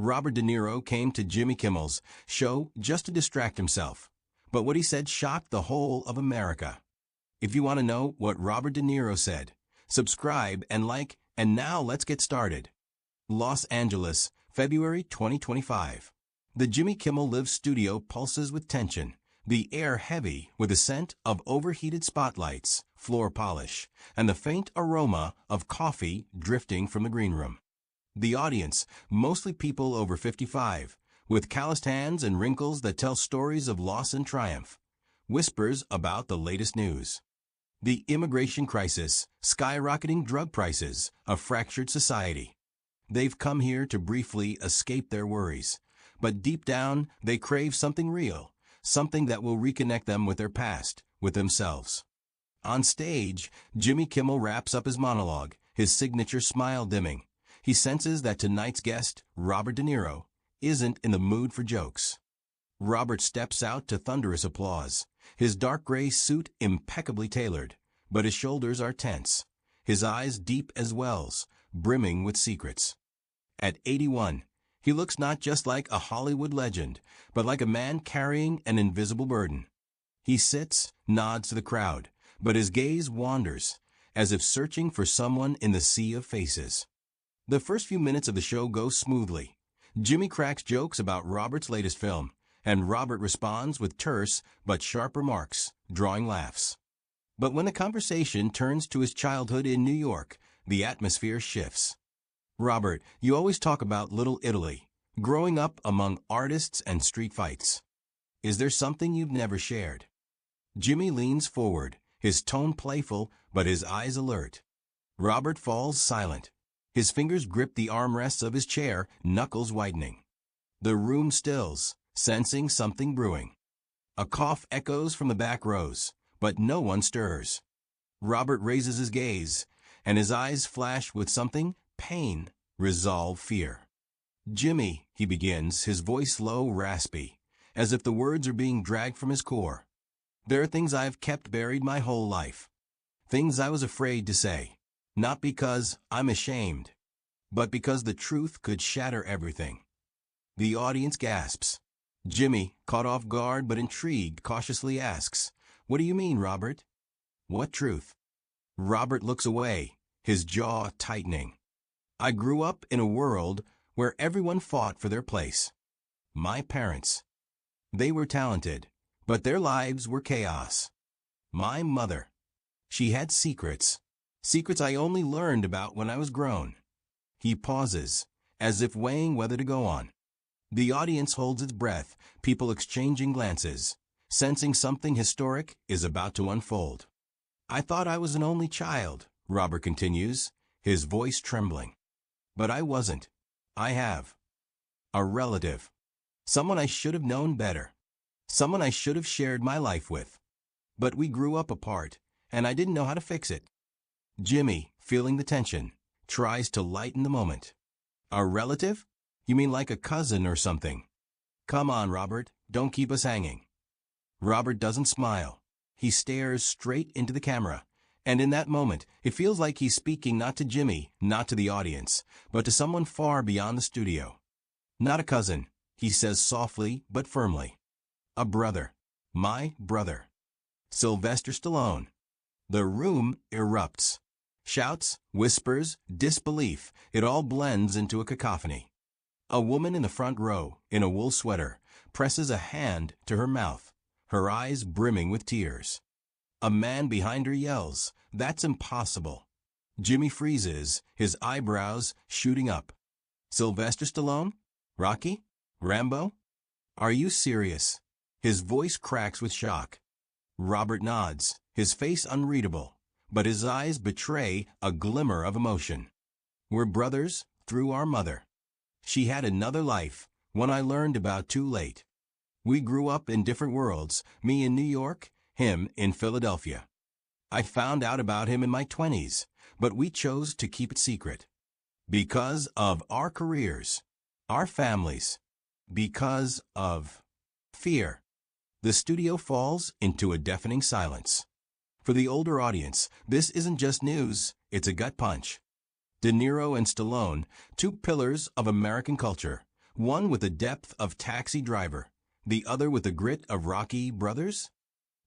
Robert De Niro came to Jimmy Kimmel's show just to distract himself. But what he said shocked the whole of America. If you want to know what Robert De Niro said, subscribe and like, and now let's get started. Los Angeles, February 2025. The Jimmy Kimmel Live studio pulses with tension, the air heavy with the scent of overheated spotlights, floor polish, and the faint aroma of coffee drifting from the green room. The audience, mostly people over 55, with calloused hands and wrinkles that tell stories of loss and triumph, whispers about the latest news. The immigration crisis, skyrocketing drug prices, a fractured society. They've come here to briefly escape their worries, but deep down they crave something real, something that will reconnect them with their past, with themselves. On stage, Jimmy Kimmel wraps up his monologue, his signature smile dimming. He senses that tonight's guest, Robert De Niro, isn't in the mood for jokes. Robert steps out to thunderous applause, his dark gray suit impeccably tailored, but his shoulders are tense, his eyes deep as wells, brimming with secrets. At 81, he looks not just like a Hollywood legend, but like a man carrying an invisible burden. He sits, nods to the crowd, but his gaze wanders, as if searching for someone in the sea of faces. The first few minutes of the show go smoothly. Jimmy cracks jokes about Robert's latest film, and Robert responds with terse but sharp remarks, drawing laughs. But when the conversation turns to his childhood in New York, the atmosphere shifts. Robert, you always talk about Little Italy, growing up among artists and street fights. Is there something you've never shared? Jimmy leans forward, his tone playful but his eyes alert. Robert falls silent. His fingers grip the armrests of his chair, knuckles whitening. The room stills, sensing something brewing. A cough echoes from the back rows, but no one stirs. Robert raises his gaze, and his eyes flash with something: pain, resolve, fear. Jimmy, he begins, his voice low, raspy, as if the words are being dragged from his core. There are things I've kept buried my whole life. Things I was afraid to say. Not because I'm ashamed, but because the truth could shatter everything. The audience gasps. Jimmy, caught off guard but intrigued, cautiously asks, "What do you mean, Robert?" "What truth?" Robert looks away, his jaw tightening. "I grew up in a world where everyone fought for their place. My parents. They were talented, but their lives were chaos. My mother. She had secrets. Secrets I only learned about when I was grown." He pauses, as if weighing whether to go on. The audience holds its breath, people exchanging glances, sensing something historic is about to unfold. "I thought I was an only child," Robert continues, his voice trembling. "But I wasn't. I have a relative. Someone I should have known better. Someone I should have shared my life with. But we grew up apart, and I didn't know how to fix it." Jimmy, feeling the tension, tries to lighten the moment. "A relative? You mean like a cousin or something? Come on, Robert, don't keep us hanging." Robert doesn't smile. He stares straight into the camera, and in that moment, it feels like he's speaking not to Jimmy, not to the audience, but to someone far beyond the studio. "Not a cousin," he says softly but firmly. "A brother. My brother. Sylvester Stallone." The room erupts. Shouts, whispers, disbelief, it all blends into a cacophony. A woman in the front row, in a wool sweater, presses a hand to her mouth, her eyes brimming with tears. A man behind her yells, "That's impossible." Jimmy freezes, his eyebrows shooting up. "Sylvester Stallone? Rocky? Rambo? Are you serious?" His voice cracks with shock. Robert nods, his face unreadable, but his eyes betray a glimmer of emotion. "We're brothers through our mother. She had another life, one I learned about too late. We grew up in different worlds, me in New York, him in Philadelphia. I found out about him in my 20s, but we chose to keep it secret. Because of our careers, our families, because of fear." The studio falls into a deafening silence. For the older audience, this isn't just news, it's a gut punch. De Niro and Stallone, two pillars of American culture, one with the depth of Taxi Driver, the other with the grit of Rocky Brothers?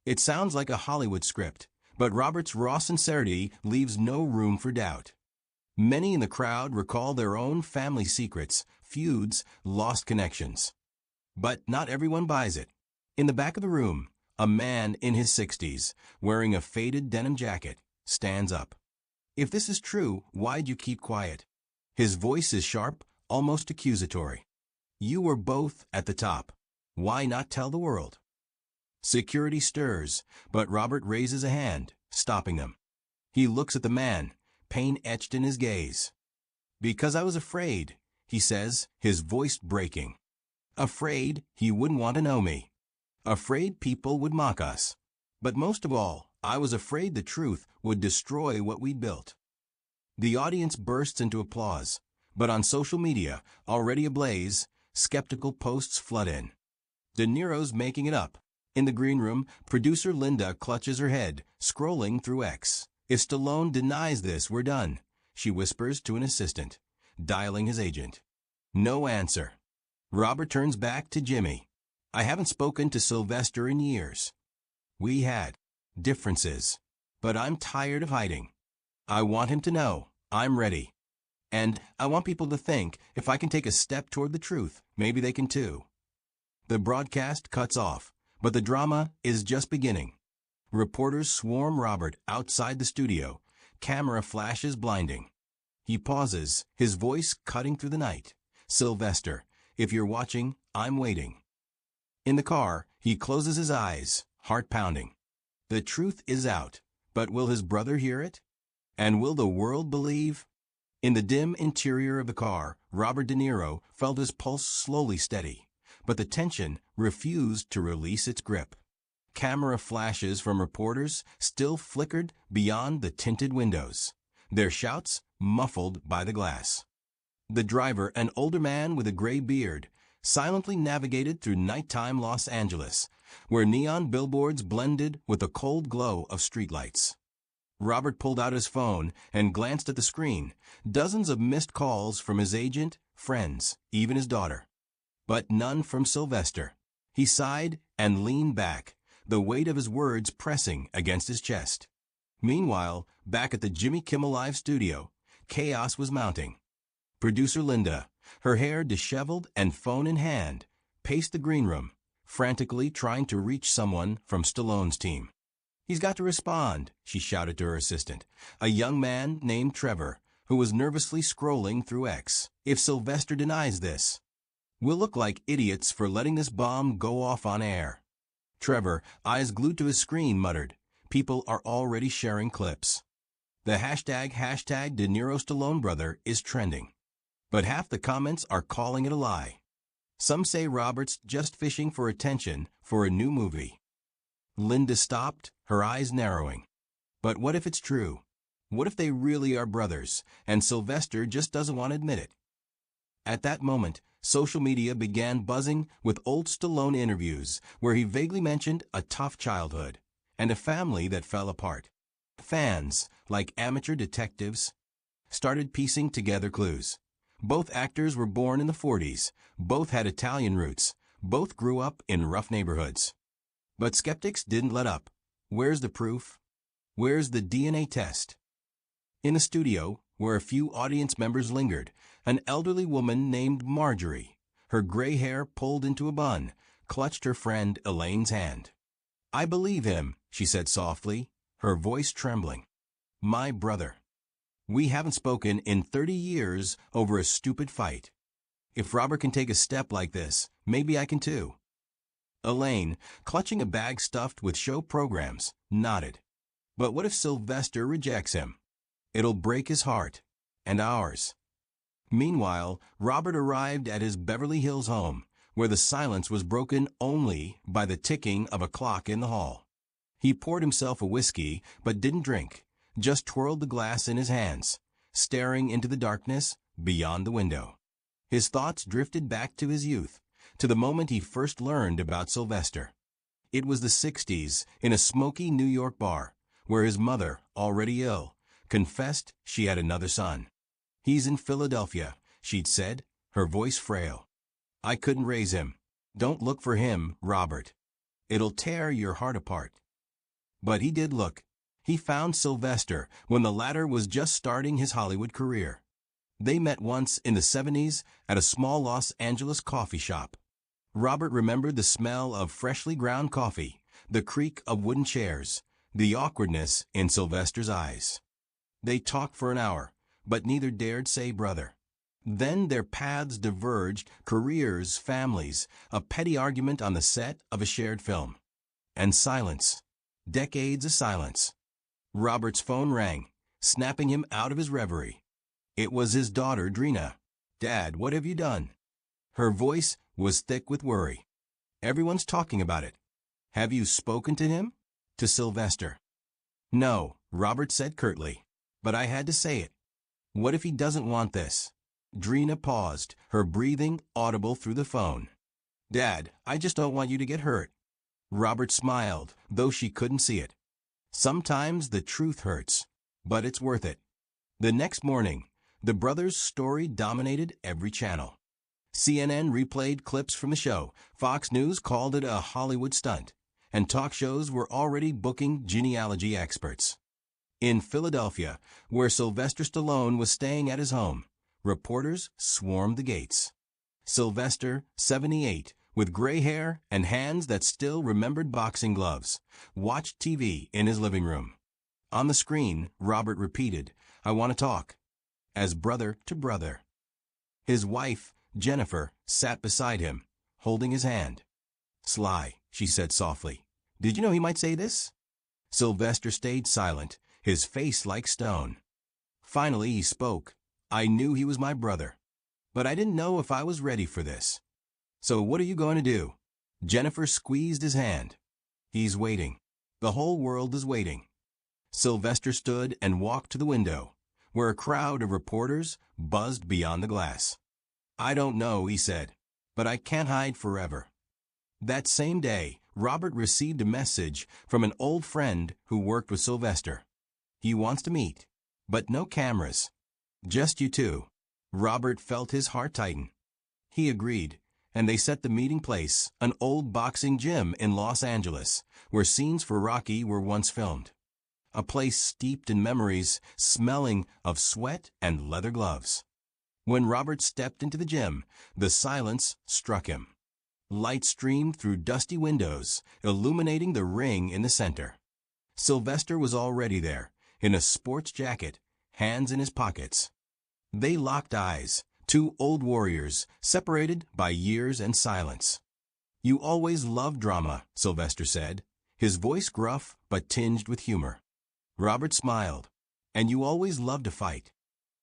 It sounds like a Hollywood script, but Robert's raw sincerity leaves no room for doubt. Many in the crowd recall their own family secrets, feuds, lost connections. But not everyone buys it. In the back of the room, a man in his 60s, wearing a faded denim jacket, stands up. If this is true, why'd you keep quiet? His voice is sharp, almost accusatory. You were both at the top. Why not tell the world? Security stirs, but Robert raises a hand, stopping them. He looks at the man, pain etched in his gaze. Because I was afraid, he says, his voice breaking. Afraid he wouldn't want to know me. Afraid people would mock us. But most of all, I was afraid the truth would destroy what we'd built. The audience bursts into applause, but on social media, already ablaze, skeptical posts flood in. De Niro's making it up. In the green room, producer Linda clutches her head, scrolling through X. If Stallone denies this, we're done, she whispers to an assistant, dialing his agent. No answer. Robert turns back to Jimmy. I haven't spoken to Sylvester in years. We had differences, but I'm tired of hiding. I want him to know I'm ready. And I want people to think if I can take a step toward the truth, maybe they can too. The broadcast cuts off, but the drama is just beginning. Reporters swarm Robert outside the studio, camera flashes blinding. He pauses, his voice cutting through the night. Sylvester, if you're watching, I'm waiting. In the car, he closes his eyes, heart pounding. The truth is out, but will his brother hear it? And will the world believe? In the dim interior of the car, Robert De Niro felt his pulse slowly steady, but the tension refused to release its grip. Camera flashes from reporters still flickered beyond the tinted windows, their shouts muffled by the glass. The driver, an older man with a gray beard, silently navigated through nighttime Los Angeles, where neon billboards blended with the cold glow of streetlights. Robert pulled out his phone and glanced at the screen, dozens of missed calls from his agent, friends, even his daughter. But none from Sylvester. He sighed and leaned back, the weight of his words pressing against his chest. Meanwhile, back at the Jimmy Kimmel Live studio, chaos was mounting. Producer Linda, her hair disheveled and phone in hand, paced the green room, frantically trying to reach someone from Stallone's team. He's got to respond, she shouted to her assistant, a young man named Trevor, who was nervously scrolling through X. If Sylvester denies this, we'll look like idiots for letting this bomb go off on air. Trevor, eyes glued to his screen, muttered, people are already sharing clips. The hashtag De Niro Stallone brother is trending. But half the comments are calling it a lie. Some say Robert's just fishing for attention for a new movie. Linda stopped, her eyes narrowing. But what if it's true? What if they really are brothers, and Sylvester just doesn't want to admit it? At that moment, social media began buzzing with old Stallone interviews where he vaguely mentioned a tough childhood and a family that fell apart. Fans, like amateur detectives, started piecing together clues. Both actors were born in the 40s, both had Italian roots, both grew up in rough neighborhoods. But skeptics didn't let up. Where's the proof? Where's the DNA test? In a studio, where a few audience members lingered, an elderly woman named Marjorie, her gray hair pulled into a bun, clutched her friend Elaine's hand. I believe him, she said softly, her voice trembling. My brother. We haven't spoken in 30 years over a stupid fight. If Robert can take a step like this, maybe I can too. Elaine, clutching a bag stuffed with show programs, nodded. But what if Sylvester rejects him? It'll break his heart. And ours. Meanwhile, Robert arrived at his Beverly Hills home, where the silence was broken only by the ticking of a clock in the hall. He poured himself a whiskey, but didn't drink, just twirled the glass in his hands, staring into the darkness beyond the window. His thoughts drifted back to his youth, to the moment he first learned about Sylvester. It was the 60s, in a smoky New York bar, where his mother, already ill, confessed she had another son. He's in Philadelphia, she'd said, her voice frail. I couldn't raise him. Don't look for him, Robert. It'll tear your heart apart. But he did look. He found Sylvester when the latter was just starting his Hollywood career. They met once in the 70s at a small Los Angeles coffee shop. Robert remembered the smell of freshly ground coffee, the creak of wooden chairs, the awkwardness in Sylvester's eyes. They talked for an hour, but neither dared say brother. Then their paths diverged, careers, families, a petty argument on the set of a shared film. And silence. Decades of silence. Robert's phone rang, snapping him out of his reverie. It was his daughter, Drina. "Dad, what have you done?" Her voice was thick with worry. "Everyone's talking about it." "Have you spoken to him?" "To Sylvester." "No," Robert said curtly. "But I had to say it. What if he doesn't want this?" Drina paused, her breathing audible through the phone. "Dad, I just don't want you to get hurt." Robert smiled, though she couldn't see it. Sometimes the truth hurts, but it's worth it. The next morning, the brothers' story dominated every channel. CNN replayed clips from the show, Fox News called it a Hollywood stunt, and talk shows were already booking genealogy experts. In Philadelphia, where Sylvester Stallone was staying at his home, reporters swarmed the gates. Sylvester, 78, with gray hair and hands that still remembered boxing gloves, watched TV in his living room. On the screen, Robert repeated, "I want to talk," as brother to brother. His wife, Jennifer, sat beside him, holding his hand. "Sly," she said softly. "Did you know he might say this?" Sylvester stayed silent, his face like stone. Finally he spoke. "I knew he was my brother, but I didn't know if I was ready for this." "So what are you going to do?" Jennifer squeezed his hand. "He's waiting. The whole world is waiting." Sylvester stood and walked to the window, where a crowd of reporters buzzed beyond the glass. "I don't know," he said, "but I can't hide forever." That same day, Robert received a message from an old friend who worked with Sylvester. "He wants to meet, but no cameras. Just you two." Robert felt his heart tighten. He agreed, and they set the meeting place, an old boxing gym in Los Angeles, where scenes for Rocky were once filmed. A place steeped in memories, smelling of sweat and leather gloves. When Robert stepped into the gym, the silence struck him. Light streamed through dusty windows, illuminating the ring in the center. Sylvester was already there, in a sports jacket, hands in his pockets. They locked eyes, two old warriors, separated by years and silence. "You always loved drama," Sylvester said, his voice gruff but tinged with humor. Robert smiled. "And you always loved to fight."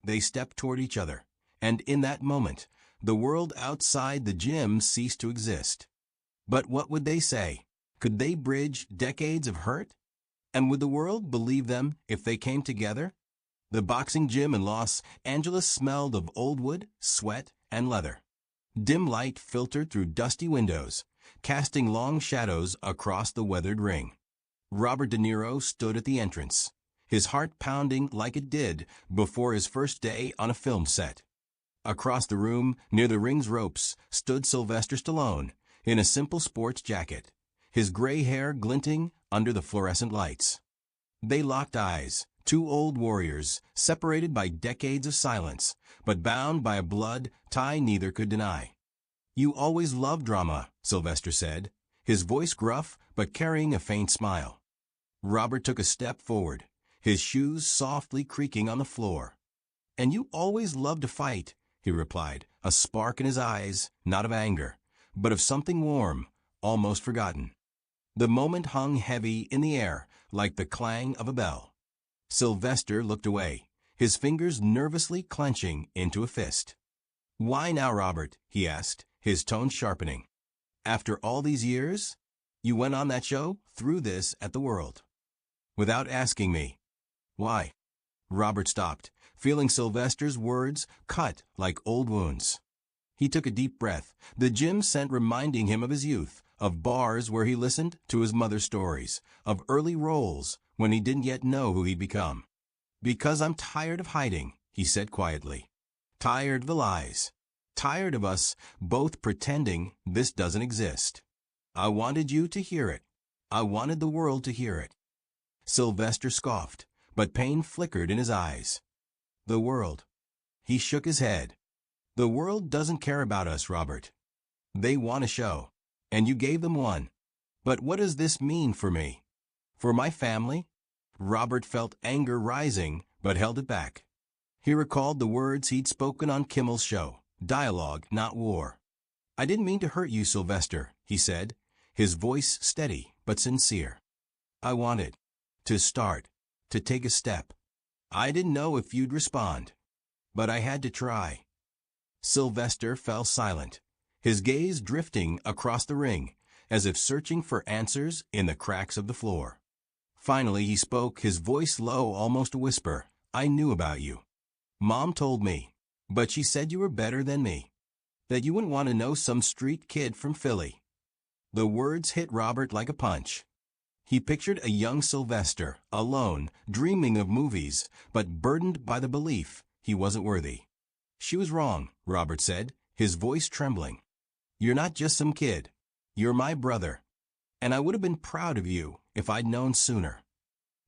They stepped toward each other, and in that moment, the world outside the gym ceased to exist. But what would they say? Could they bridge decades of hurt? And would the world believe them if they came together? The boxing gym in Los Angeles smelled of old wood, sweat, and leather. Dim light filtered through dusty windows, casting long shadows across the weathered ring. Robert De Niro stood at the entrance, his heart pounding like it did before his first day on a film set. Across the room, near the ring's ropes, stood Sylvester Stallone, in a simple sports jacket, his gray hair glinting under the fluorescent lights. They locked eyes, two old warriors, separated by decades of silence, but bound by a blood tie neither could deny. "You always loved drama," Sylvester said, his voice gruff but carrying a faint smile. Robert took a step forward, his shoes softly creaking on the floor. "And you always loved to fight," he replied, a spark in his eyes, not of anger, but of something warm, almost forgotten. The moment hung heavy in the air, like the clang of a bell. Sylvester looked away, his fingers nervously clenching into a fist. "Why now, Robert?" he asked, his tone sharpening. "After all these years? You went on that show, threw this at the world. Without asking me. Why?" Robert stopped, feeling Sylvester's words cut like old wounds. He took a deep breath, the gym scent reminding him of his youth, of bars where he listened to his mother's stories, of early roles when he didn't yet know who he'd become. "Because I'm tired of hiding," he said quietly. "Tired of the lies. Tired of us both pretending this doesn't exist. I wanted you to hear it. I wanted the world to hear it. Sylvester scoffed, but pain flickered in his eyes. The world. He shook his head. The world doesn't care about us, Robert. They want a show, and you gave them one. But what does this mean for me? For my family? Robert felt anger rising, but held it back. He recalled the words he'd spoken on Kimmel's show, dialogue, not war. I didn't mean to hurt you, Sylvester, he said, his voice steady but sincere. I wanted to start, to take a step. I didn't know if you'd respond, but I had to try. Sylvester fell silent, his gaze drifting across the ring, as if searching for answers in the cracks of the floor. Finally he spoke, his voice low, almost a whisper. I knew about you. Mom told me, but she said you were better than me, that you wouldn't want to know some street kid from Philly. The words hit Robert like a punch. He pictured a young Sylvester, alone, dreaming of movies, but burdened by the belief he wasn't worthy. She was wrong, Robert said, his voice trembling. You're not just some kid. You're my brother. And I would have been proud of you if I'd known sooner.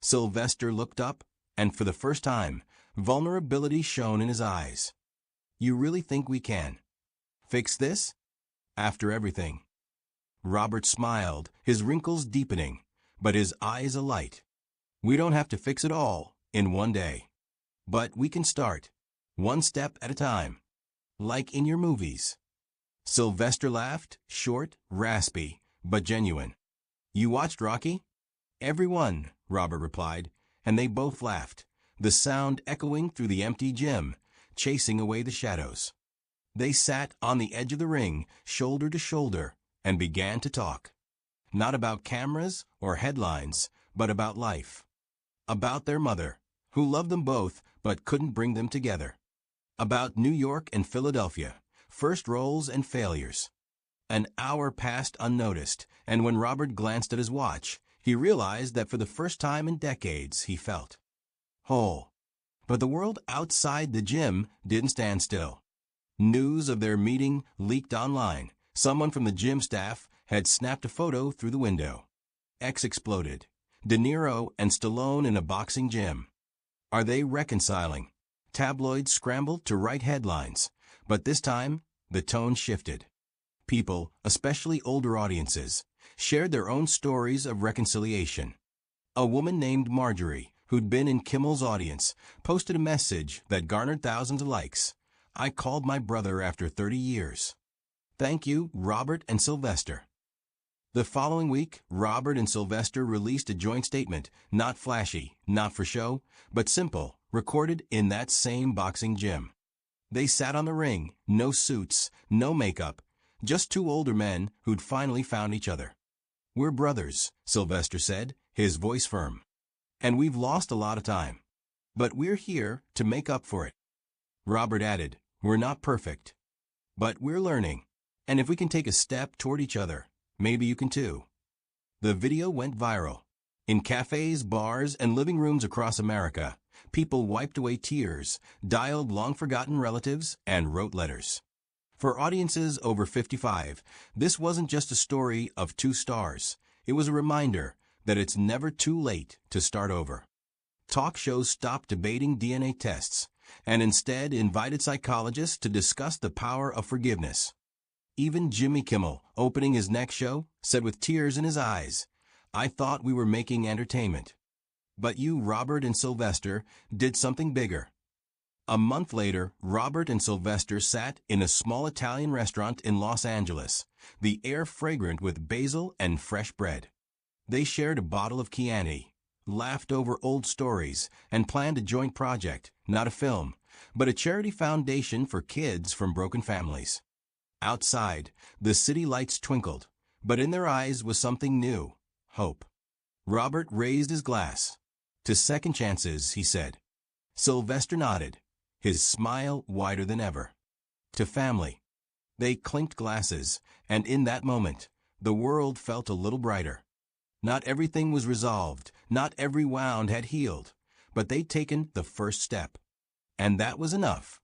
Sylvester looked up, and for the first time, vulnerability shone in his eyes. You really think we can fix this? After everything? Robert smiled, his wrinkles deepening, but his eyes alight. We don't have to fix it all in one day. But we can start, one step at a time, like in your movies. Sylvester laughed, short, raspy, but genuine. You watched Rocky? Everyone, Robert replied, and they both laughed, the sound echoing through the empty gym, chasing away the shadows. They sat on the edge of the ring, shoulder to shoulder, and began to talk. Not about cameras or headlines, but about life. About their mother, who loved them both but couldn't bring them together. About New York and Philadelphia, first roles and failures. An hour passed unnoticed, and when Robert glanced at his watch, he realized that for the first time in decades he felt whole. But the world outside the gym didn't stand still. News of their meeting leaked online. Someone from the gym staff had snapped a photo through the window. X exploded. De Niro and Stallone in a boxing gym. Are they reconciling? Tabloids scrambled to write headlines, but this time the tone shifted. People, especially older audiences, shared their own stories of reconciliation. A woman named Marjorie, who'd been in Kimmel's audience, posted a message that garnered thousands of likes. I called my brother after 30 years. Thank you, Robert and Sylvester. The following week, Robert and Sylvester released a joint statement, not flashy, not for show, but simple, recorded in that same boxing gym. They sat on the ring, no suits, no makeup, just two older men who'd finally found each other. We're brothers, Sylvester said, his voice firm. And we've lost a lot of time. But we're here to make up for it. Robert added, we're not perfect. But we're learning. And if we can take a step toward each other, maybe you can too. The video went viral. In cafes, bars, and living rooms across America, people wiped away tears, dialed long-forgotten relatives, and wrote letters. For audiences over 55, this wasn't just a story of two stars. It was a reminder that it's never too late to start over. Talk shows stopped debating DNA tests and instead invited psychologists to discuss the power of forgiveness. Even Jimmy Kimmel, opening his next show, said with tears in his eyes, I thought we were making entertainment. But you, Robert and Sylvester, did something bigger. A month later, Robert and Sylvester sat in a small Italian restaurant in Los Angeles, the air fragrant with basil and fresh bread. They shared a bottle of Chianti, laughed over old stories, and planned a joint project, not a film, but a charity foundation for kids from broken families. Outside, the city lights twinkled, but in their eyes was something new, hope. Robert raised his glass. To second chances, he said. Sylvester nodded, his smile wider than ever. To family. They clinked glasses, and in that moment, the world felt a little brighter. Not everything was resolved, not every wound had healed, but they'd taken the first step. And that was enough.